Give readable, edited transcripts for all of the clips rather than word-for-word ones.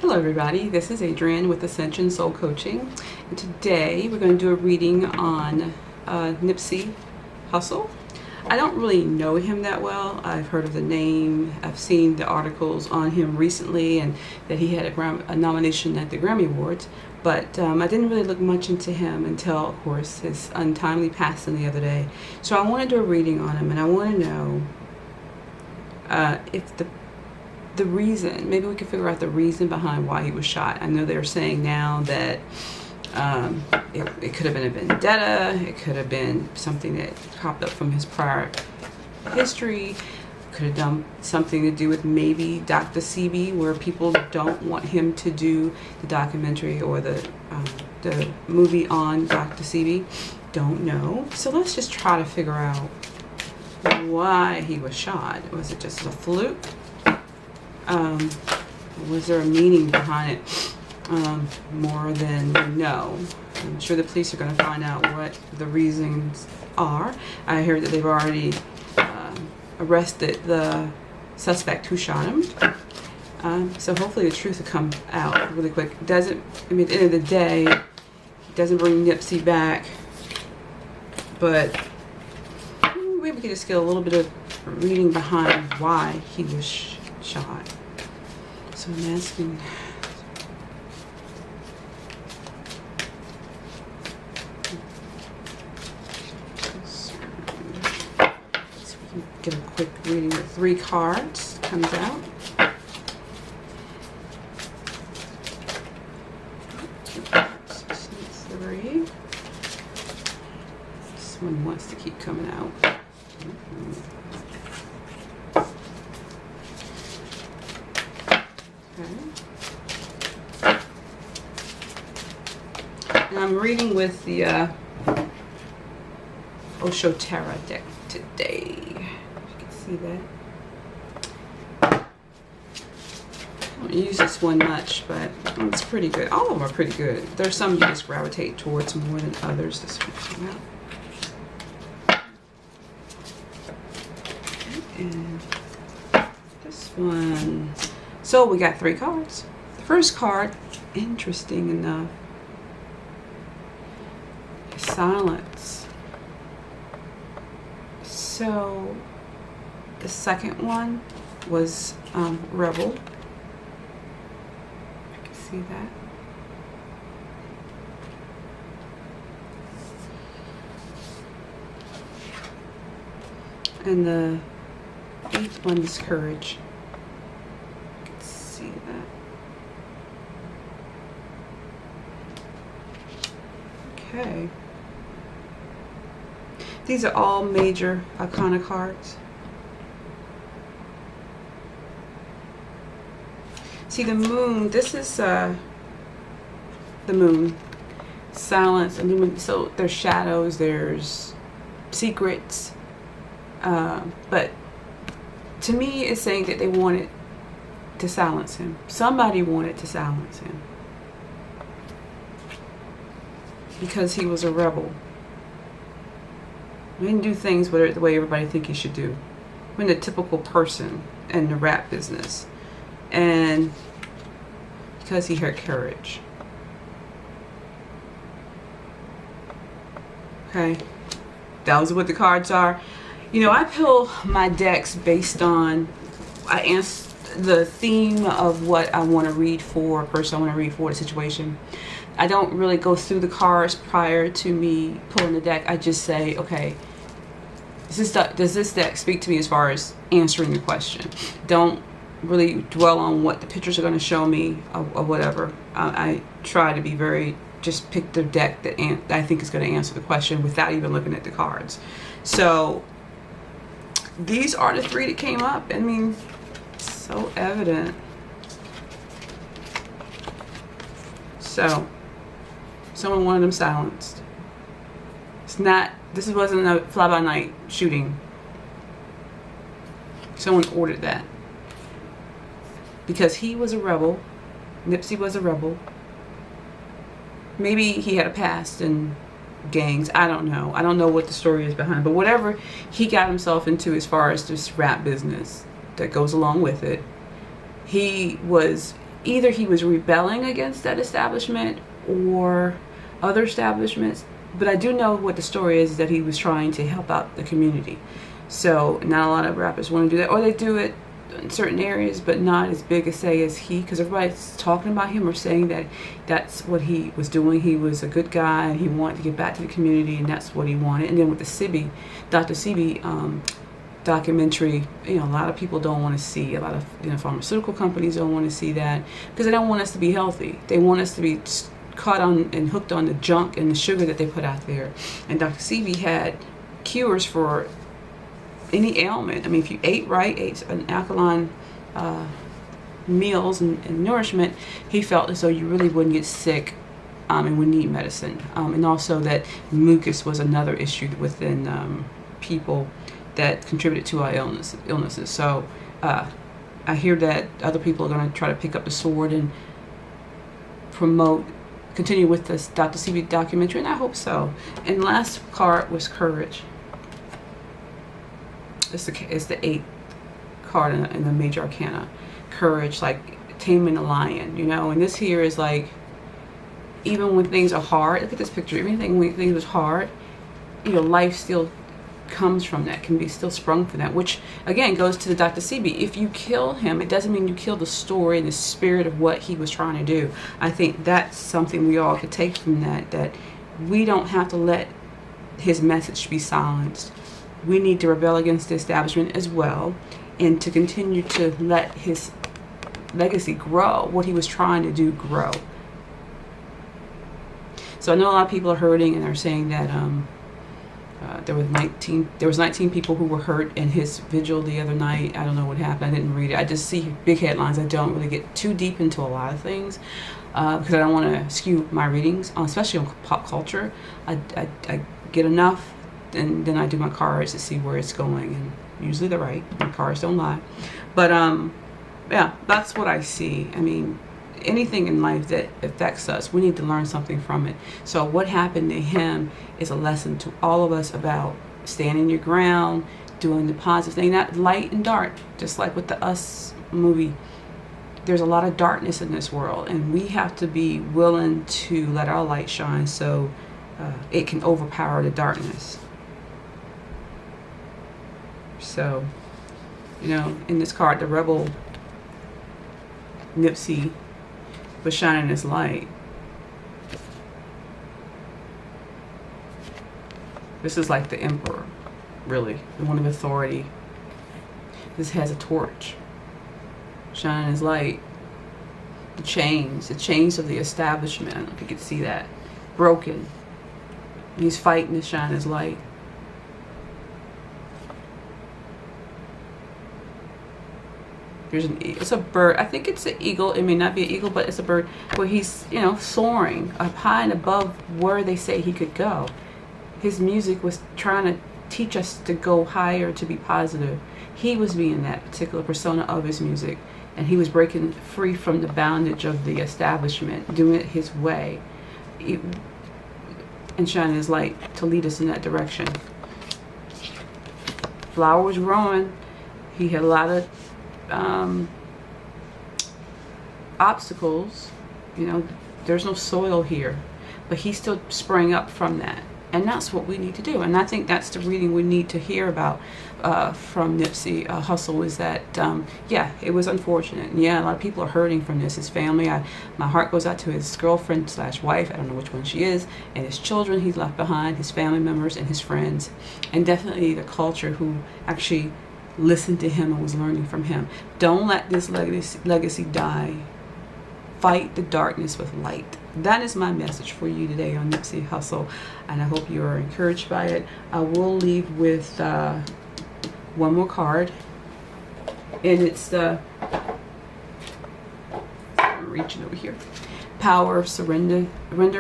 Hello everybody, this is Adrienne with Ascension Soul Coaching, and today we're going to do a reading on Nipsey Hussle. I don't really know him that well. I've heard of the name, I've seen the articles on him recently, and that he had a nomination at the Grammy Awards, but I didn't really look much into him until, of course, his untimely passing the other day. So I want to do a reading on him, and I want to know if the reason, maybe we can figure out the reason behind why he was shot. I know they're saying now that it could have been a vendetta, it could have been something that popped up from his prior history, could have done something to do with maybe Dr. Sebi, where people don't want him to do the documentary or the movie on Dr. Sebi. Don't know. So let's just try to figure out why he was shot. Was it just a fluke? Was there a meaning behind it more than we know? I'm sure the police are going to find out what the reasons are. I heard that they've already arrested the suspect who shot him. So hopefully the truth will come out really quick. At the end of the day, it doesn't bring Nipsey back, but maybe we can just get a little bit of reading behind why he was shot. So I'm asking, so we can get a quick reading with 3 cards. Comes out. Three. This one wants to keep coming out. And I'm reading with the Osho Tarot deck today. If you can see that. I don't use this one much, but it's pretty good. All of them are pretty good. There's some you just gravitate towards more than others. This one came out. And this one. So we got 3 cards. The first card, interesting enough, silence. So the second one was rebel. I can see that. And the 8th one is courage. See that. Okay. These are all major arcana cards. See the moon, this is the moon. Silence, so there's shadows, there's secrets. But to me it's saying that they wanted to silence him. Somebody wanted to silence him because he was a rebel. He didn't do things the way everybody think he should do. When the typical person in the rap business, and because he had courage. Okay, that was what the cards are. You know, I pull my decks based on I answer the theme of what I want to read for a person, I want to read for the situation. I don't really go through the cards prior to me pulling the deck. I just say, okay, does this deck speak to me as far as answering the question? Don't really dwell on what the pictures are going to show me or whatever. I try to be just pick the deck that I think is going to answer the question without even looking at the cards. So these are the 3 that came up. I mean, so evident. So someone wanted them silenced. This wasn't a fly-by-night shooting. Someone ordered that. Because he was a rebel. Nipsey was a rebel. Maybe he had a past in gangs. I don't know. I don't know what the story is behind. But whatever he got himself into as far as this rap business that goes along with it, he was either he was rebelling against that establishment or other establishments. But I do know what the story is that he was trying to help out the community. So not a lot of rappers want to do that, or they do it in certain areas, but not as big a say as he, because everybody's talking about him or saying that that's what he was doing. He was a good guy and he wanted to get back to the community, and that's what he wanted. And then with the Dr. Sebi documentary, a lot of people don't want to see. A lot of pharmaceutical companies don't want to see that because they don't want us to be healthy. They want us to be caught on and hooked on the junk and the sugar that they put out there. And Dr. Sebi had cures for any ailment. I mean, if you ate right, ate an alkaline meals and nourishment, he felt as though you really wouldn't get sick and would need medicine. And also that mucus was another issue within people that contributed to our illnesses. So I hear that other people are going to try to pick up the sword and continue with this Dr. Sebi documentary, and I hope so. And last card was courage. It's the 8th card in the major arcana. Courage, like taming a lion, and this here is like, even when things are hard, look at this picture, everything when things was hard, life still comes from that, can be still sprung from that, which again goes to the Dr. Sebi. If you kill him, it doesn't mean you kill the story and the spirit of what he was trying to do. I think that's something we all could take from that we don't have to let his message be silenced. We need to rebel against the establishment as well, and to continue to let his legacy grow, what he was trying to do grow. So I know a lot of people are hurting, and they're saying that there was 19 people who were hurt in his vigil the other night. I don't know what happened. I didn't read it. I just see big headlines. I don't really get too deep into a lot of things because I don't want to skew my readings, especially on pop culture. I get enough, and then I do my cards to see where it's going, and usually they're right. My cards don't lie. But yeah, that's what I see. I mean, anything in life that affects us, we need to learn something from it. So what happened to him is a lesson to all of us about standing your ground, doing the positive thing, not light and dark. Just like with the Us movie, there's a lot of darkness in this world, and we have to be willing to let our light shine so it can overpower the darkness. So, in this card, the rebel Nipsey was shining his light. This is like the emperor, really, the one of authority. This has a torch, shining his light. The chains of the establishment, I don't know if you can see that, broken. He's fighting to shine his light. It's a bird. I think it's an eagle. It may not be an eagle, but it's a bird where he's, soaring up high and above where they say he could go. His music was trying to teach us to go higher, to be positive. He was being that particular persona of his music, and he was breaking free from the bondage of the establishment, doing it his way, and shining his light to lead us in that direction. Flower was growing. He had a lot of obstacles. There's no soil here, but he still sprang up from that, and that's what we need to do. And I think that's the reading we need to hear about from Nipsey Hussle, is that yeah, it was unfortunate, and yeah, a lot of people are hurting from this. His family, my heart goes out to his girlfriend / wife, I don't know which one she is, and his children he's left behind, his family members and his friends, and definitely the culture who actually listened to him and was learning from him. Don't let this legacy die. Fight the darkness with light. That is my message for you today on Nipsey Hussle, and I hope you are encouraged by it. I will leave with one more card, and it's the, I'm reaching over here, Power of Surrender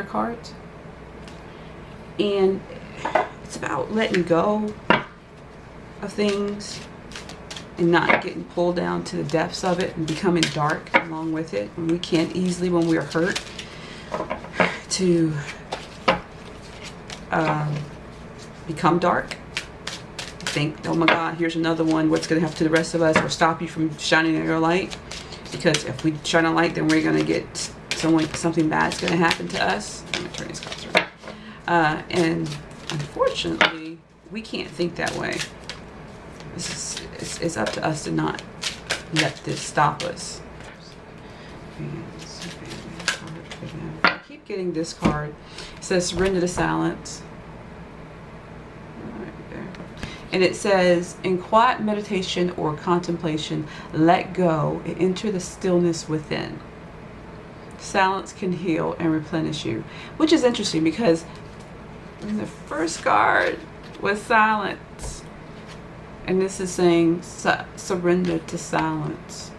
cards, and it's about letting go of things and not getting pulled down to the depths of it and becoming dark along with it. And we can't easily, when we're hurt, to become dark. Think, oh my God, here's another one. What's going to happen to the rest of us, or stop you from shining in your light? Because if we shine a light, then we're going to get something bad's going to happen to us. I'm going to turn these cards around. And unfortunately, we can't think that way. It's up to us to not let this stop us. I keep getting this card. It says surrender to silence. Right there. And it says, in quiet meditation or contemplation, let go and enter the stillness within. Silence can heal and replenish you. Which is interesting because the first card was silence. And this is saying surrender to silence.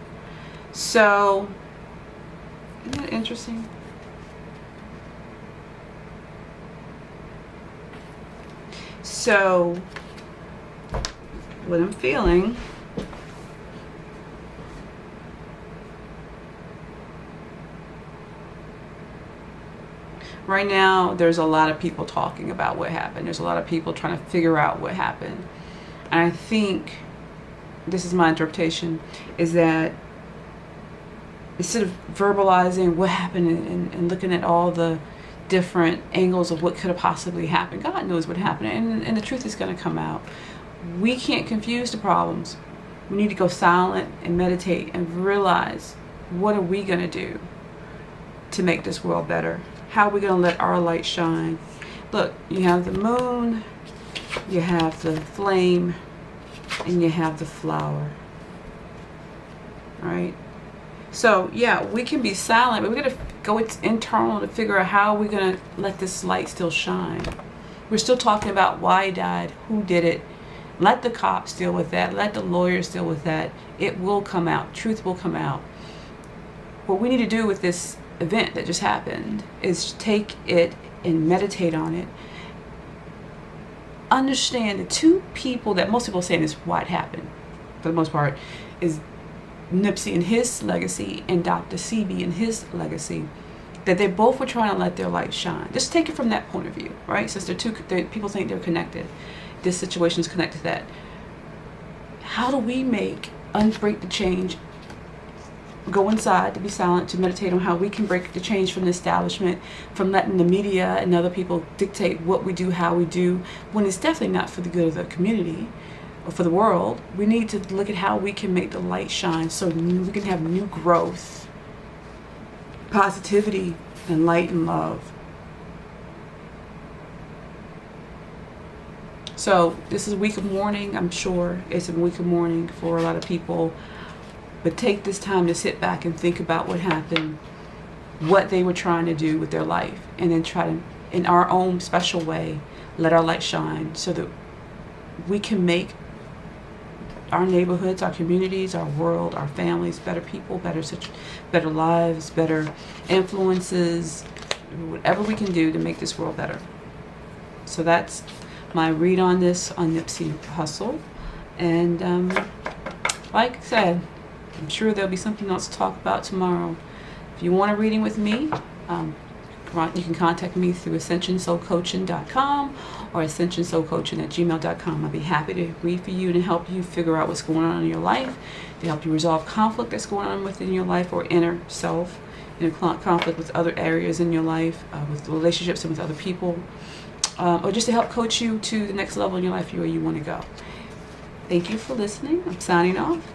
So, isn't that interesting? So, what I'm feeling right now, there's a lot of people talking about what happened. There's a lot of people trying to figure out what happened. And I think, this is my interpretation, is that instead of verbalizing what happened and looking at all the different angles of what could have possibly happened, God knows what happened, and the truth is going to come out. We can't confuse the problems. We need to go silent and meditate and realize, what are we going to do to make this world better? How are we going to let our light shine? Look, you have the moon, you have the flame, and you have the flower. All right? So, yeah, we can be silent, but we're going to go internal to figure out how we're going to let this light still shine. We're still talking about why he died, who did it. Let the cops deal with that. Let the lawyers deal with that. It will come out. Truth will come out. What we need to do with this event that just happened is take it and meditate on it. Understand the two people that most people are saying is what happened, for the most part, is Nipsey and his legacy and Dr. CB and his legacy. That they both were trying to let their light shine. Just take it from that point of view, right? Since people think they're connected. This situation is connected to that. How do we unbreak the change? Go inside, to be silent, to meditate on how we can break the change from the establishment, from letting the media and other people dictate what we do, how we do, when it's definitely not for the good of the community or for the world. We need to look at how we can make the light shine so we can have new growth, positivity, and light and love. So this is a week of mourning. I'm sure it's a week of mourning for a lot of people. But take this time to sit back and think about what happened, what they were trying to do with their life, and then try to, in our own special way, let our light shine so that we can make our neighborhoods, our communities, our world, our families better people, better lives, better influences, whatever we can do to make this world better. So that's my read on this on Nipsey Hussle. And like I said, I'm sure there'll be something else to talk about tomorrow. If you want a reading with me, you can contact me through ascensionsoulcoaching.com or ascensionsoulcoaching@gmail.com. I'll be happy to read for you and help you figure out what's going on in your life, to help you resolve conflict that's going on within your life or inner self, conflict with other areas in your life, with relationships and with other people, or just to help coach you to the next level in your life where you want to go. Thank you for listening. I'm signing off.